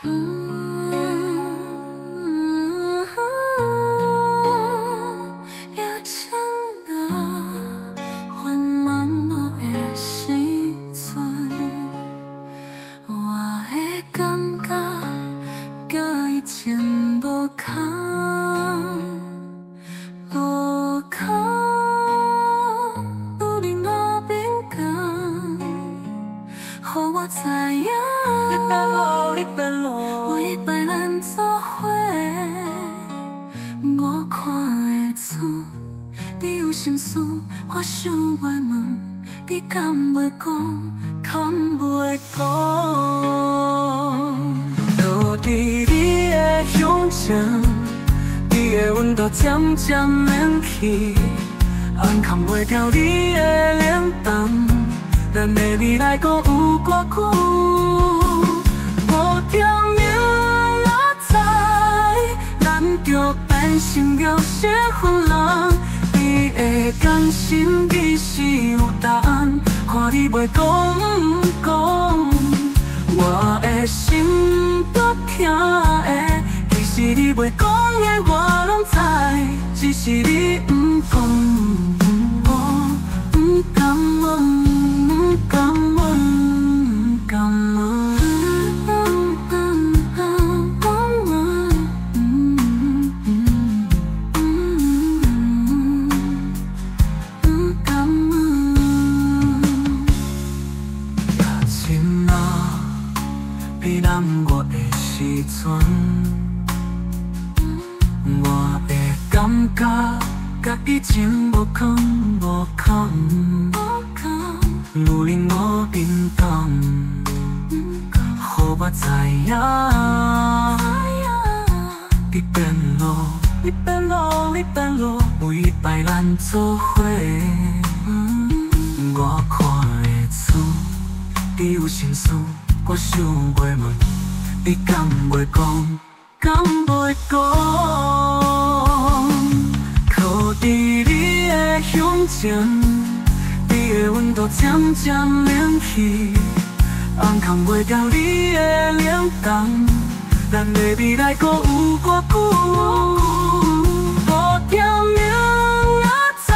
也真的缓慢落的时阵，我会感觉甲以前无同，无同，有另外变更，予我知影。你变老，你变老，为别咱做伙。我看会出，你有心事，我想袂问，你敢袂讲，敢袂讲？落伫你的胸前，你的温度渐渐冷去，暗藏袂掉你的脸蛋，咱的未来阁有偌久？无条命我知，咱着变成了结婚人。你的感心其实有答案，看你袂讲不讲，我的心足疼的。其实你袂讲的我拢知，只是你不讲，我不敢问，不敢问，不敢问。你让我的时阵，我的感觉甲以前无同无同，有令我变动，予我知影。你变老，你变老，你变老，为别咱做伙。我看会出，你有心事。我想袂问，你敢袂讲，敢袂讲？靠伫你的胸前，你的温度渐渐冷去，暗藏袂掉你的脸蛋，咱的未来阁有偌久？无条命我知，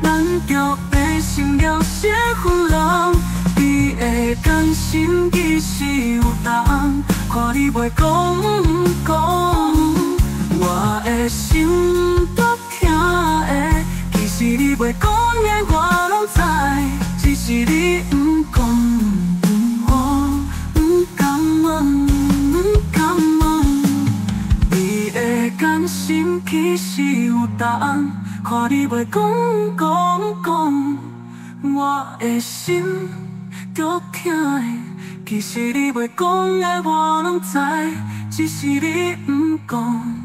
咱着变成了结婚人。你的感心其实有答案，看你袂讲不讲，我的心足疼的。其实你袂讲的我拢知，只是你不讲，我不敢问，不敢问。你的感心其实有答案，看你袂讲讲，我的心足疼的，其实你袂讲的我拢知，只是你不讲。